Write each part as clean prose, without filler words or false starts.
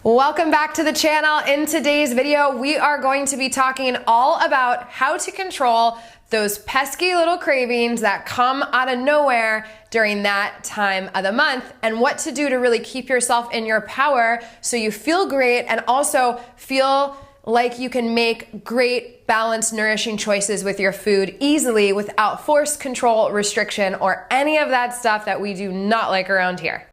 Welcome back to the channel. In today's video, we are going to be talking all about how to control those pesky little cravings that come out of nowhere during that time of the month, and what to do to really keep yourself in your power so you feel great and also feel like you can make great, balanced, nourishing choices with your food easily without force, control, restriction, or any of that stuff that we do not like around here.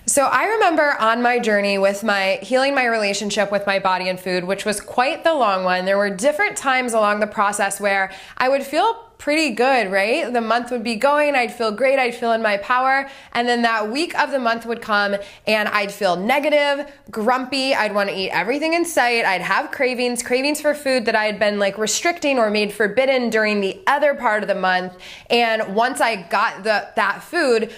So I remember on my journey with healing my relationship with my body and food, which was quite the long one. There were different times along the process where I would feel pretty good, right? The month would be going, I'd feel great, I'd feel in my power, and then that week of the month would come and I'd feel negative, grumpy, I'd want to eat everything in sight, I'd have cravings for food that I had been like restricting or made forbidden during the other part of the month, and once I got that food,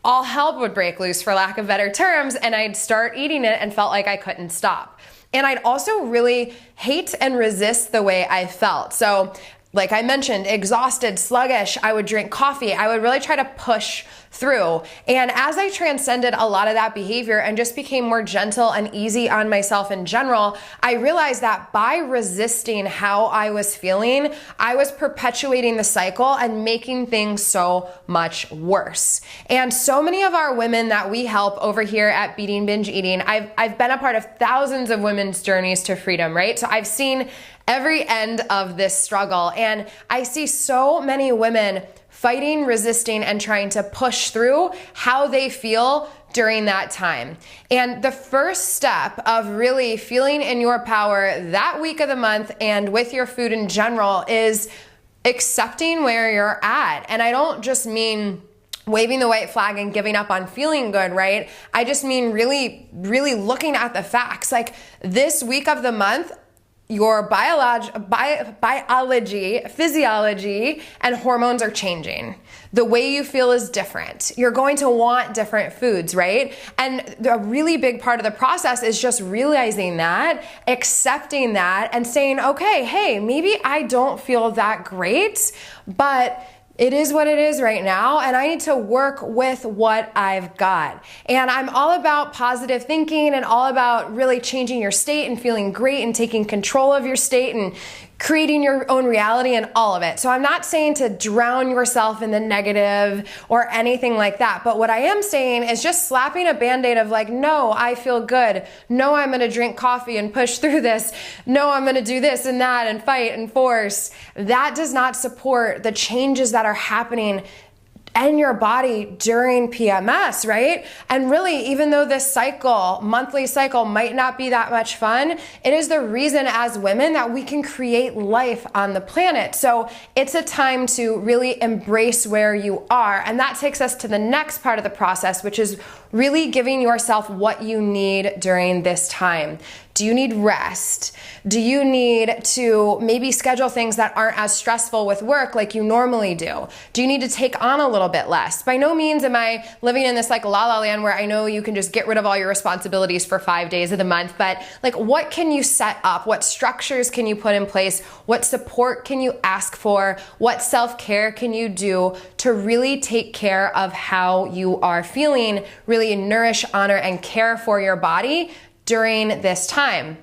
all hell would break loose, for lack of better terms, and I'd start eating it and felt like I couldn't stop. And I'd also really hate and resist the way I felt. So like I mentioned, exhausted, sluggish, I would drink coffee. I would really try to push through. And as I transcended a lot of that behavior and just became more gentle and easy on myself in general, I realized that by resisting how I was feeling, I was perpetuating the cycle and making things so much worse. And so many of our women that we help over here at Beating Binge Eating, I've been a part of thousands of women's journeys to freedom, right? So I've seen every end of this struggle, and I see so many women fighting, resisting, and trying to push through how they feel during that time. And the first step of really feeling in your power that week of the month and with your food in general is accepting where you're at. And I don't just mean waving the white flag and giving up on feeling good, right? I just mean really looking at the facts. Like this week of the month, your biology, physiology, and hormones are changing. The way you feel is different. You're going to want different foods, right? And a really big part of the process is just realizing that, accepting that, and saying, okay, hey, maybe I don't feel that great, but it is what it is right now, and I need to work with what I've got. And I'm all about positive thinking and all about really changing your state and feeling great and taking control of your state and creating your own reality and all of it. So I'm not saying to drown yourself in the negative or anything like that. But what I am saying is just slapping a Band-Aid of like, no, I feel good. No, I'm gonna drink coffee and push through this. No, I'm gonna do this and that and fight and force. That does not support the changes that are happening in your body during PMS, right? And really, even though this monthly cycle might not be that much fun, it is the reason as women that we can create life on the planet. So it's a time to really embrace where you are. And that takes us to the next part of the process, which is really giving yourself what you need during this time. Do you need rest? Do you need to maybe schedule things that aren't as stressful with work like you normally do? Do you need to take on a little bit less? By no means am I living in this like la-la land where I know you can just get rid of all your responsibilities for 5 days of the month, but like what can you set up? What structures can you put in place? What support can you ask for? What self-care can you do to really take care of how you are feeling, really nourish, honor, and care for your body during this time?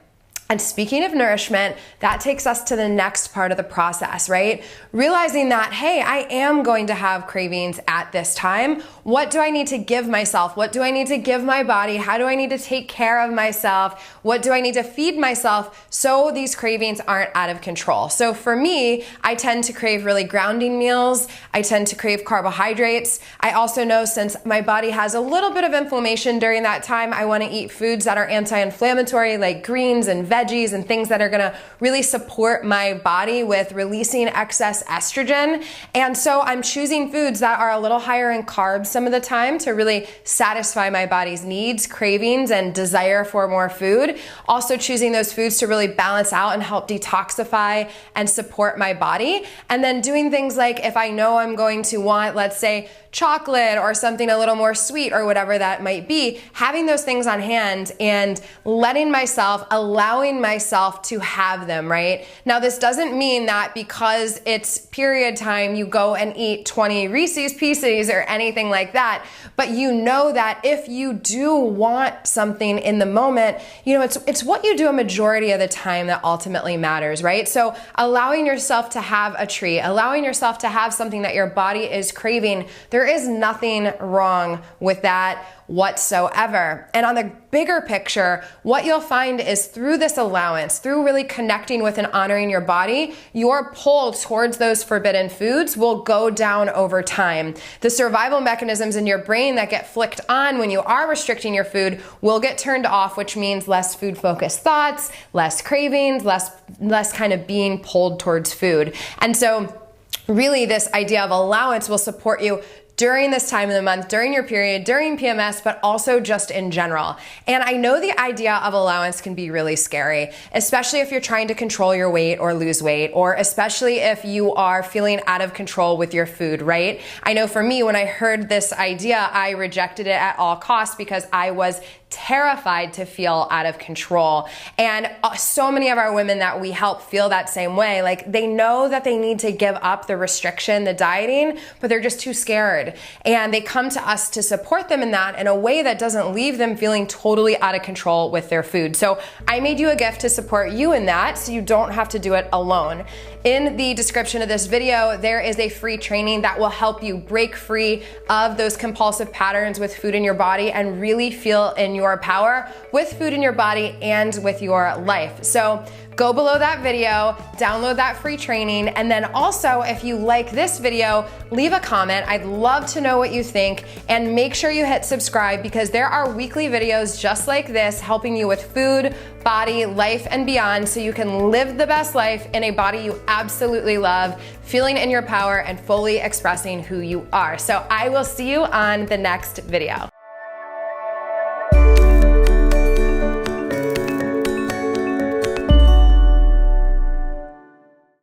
And speaking of nourishment, that takes us to the next part of the process, right? Realizing that, hey, I am going to have cravings at this time. What do I need to give myself? What do I need to give my body? How do I need to take care of myself? What do I need to feed myself so these cravings aren't out of control? So for me, I tend to crave really grounding meals. I tend to crave carbohydrates. I also know since my body has a little bit of inflammation during that time, I want to eat foods that are anti-inflammatory like greens and veggies and things that are gonna really support my body with releasing excess estrogen. And so I'm choosing foods that are a little higher in carbs some of the time to really satisfy my body's needs, cravings, and desire for more food. Also choosing those foods to really balance out and help detoxify and support my body. And then doing things like if I know I'm going to want, let's say, chocolate or something a little more sweet or whatever that might be, having those things on hand and allowing myself to have them, right? Now, this doesn't mean that because it's period time, you go and eat 20 Reese's Pieces or anything like that. But you know that if you do want something in the moment, it's what you do a majority of the time that ultimately matters, right? So allowing yourself to have a treat, allowing yourself to have something that your body is craving, there is nothing wrong with that whatsoever. And on the bigger picture, what you'll find is through this allowance, through really connecting with and honoring your body, your pull towards those forbidden foods will go down over time. The survival mechanisms in your brain that get flicked on when you are restricting your food will get turned off, which means less food-focused thoughts, less cravings, less kind of being pulled towards food. And so really this idea of allowance will support you during this time of the month, during your period, during PMS, but also just in general. And I know the idea of allowance can be really scary, especially if you're trying to control your weight or lose weight, or especially if you are feeling out of control with your food, right? I know for me, when I heard this idea, I rejected it at all costs because I was terrified to feel out of control. And so many of our women that we help feel that same way. Like, they know that they need to give up the restriction, the dieting, but they're just too scared. And they come to us to support them in that in a way that doesn't leave them feeling totally out of control with their food. So I made you a gift to support you in that, so you don't have to do it alone. In the description of this video, there is a free training that will help you break free of those compulsive patterns with food in your body and really feel in your power with food in your body and with your life. So go below that video, download that free training, and then also, if you like this video, leave a comment. I'd love to know what you think, and make sure you hit subscribe because there are weekly videos just like this helping you with food, body, life, and beyond so you can live the best life in a body you absolutely love, feeling in your power and fully expressing who you are. So I will see you on the next video.